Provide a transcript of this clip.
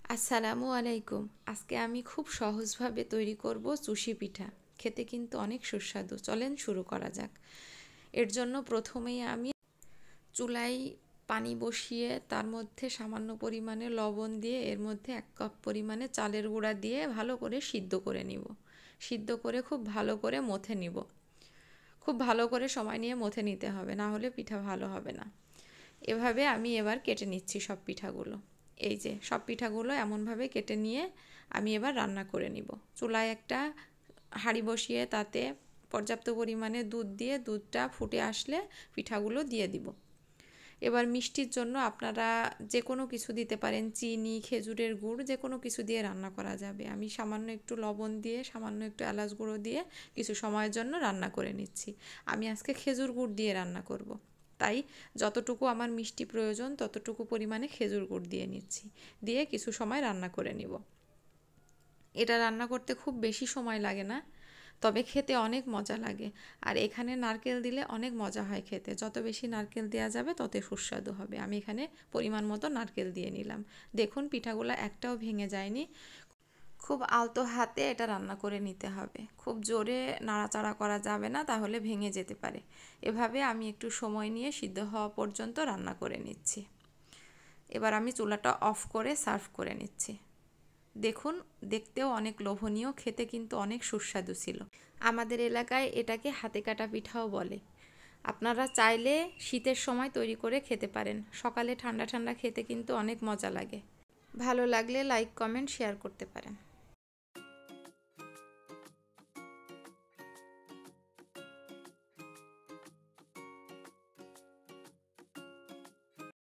আসসালামু আলাইকুম। আজকে আমি খুব সহজভাবে তৈরি করব চুষি পিঠা। খেতে কিন্তু অনেক সুস্বাদু। চলেন শুরু করা যাক। এর জন্য প্রথমেই আমি চুলায় পানি বসিয়ে তার মধ্যে সামান্য পরিমাণে লবণ দিয়ে এর মধ্যে 1 কাপ পরিমাণে চালের গুঁড়া দিয়ে ভালো করে সিদ্ধ করে নিব। সিদ্ধ করে খুব ভালো করে মথে নিব। খুব ভালো করে সময় নিয়ে মথে নিতে হবে, না হলে পিঠা ভালো হবে না। এভাবে আমি এবার কেটে নিচ্ছি সব পিঠাগুলো। এই যে সব পিঠাগুলো এমনভাবে কেটে নিয়ে আমি এবার রান্না করে নিব। চুলায় একটা হাঁড়ি বসিয়ে তাতে পর্যাপ্ত পরিমাণে দুধ দিয়ে দুধটা ফুটে আসলে পিঠাগুলো দিয়ে দিব। এবার মিষ্টির জন্য আপনারা যে কোনো কিছু দিতে পারেন, চিনি, খেজুরের গুড়, যে কোনো কিছু দিয়ে রান্না করা যাবে। আমি সামান্য একটু লবণ দিয়ে, সামান্য একটু এলাচ গুঁড়ো দিয়ে কিছু সময়ের জন্য রান্না করে নিচ্ছি। আমি আজকে খেজুর গুড় দিয়ে রান্না করব। তাই যতটুকু আমার মিষ্টি প্রয়োজন ততটুকু পরিমাণে খেজুর গুড় দিয়ে নিচ্ছি, দিয়ে কিছু সময় রান্না করে নিব। এটা রান্না করতে খুব বেশি সময় লাগে না, তবে খেতে অনেক মজা লাগে। আর এখানে নারকেল দিলে অনেক মজা হয় খেতে। যত বেশি নারকেল দেওয়া যাবে তত সুস্বাদু হবে। আমি এখানে পরিমাণ মতো নারকেল দিয়ে নিলাম। দেখুন পিঠাগুলো একটাও ভেঙে যায়নি। খুব আলতো হাতে এটা রান্না করে নিতে হবে, খুব জোরে নাড়াচাড়া করা যাবে না, তাহলে ভেঙে যেতে পারে। এভাবে আমি একটু সময় নিয়ে সিদ্ধ হওয়া পর্যন্ত রান্না করে নিচ্ছি। এবার আমি চুলাটা অফ করে সার্ভ করে নিচ্ছি। দেখুন, দেখতেও অনেক লোভনীয়, খেতে কিন্তু অনেক সুস্বাদু ছিল। আমাদের এলাকায় এটাকে হাতে কাটা পিঠাও বলে। আপনারা চাইলে শীতের সময় তৈরি করে খেতে পারেন। সকালে ঠান্ডা ঠান্ডা খেতে কিন্তু অনেক মজা লাগে। ভালো লাগলে লাইক, কমেন্ট, শেয়ার করতে পারেন।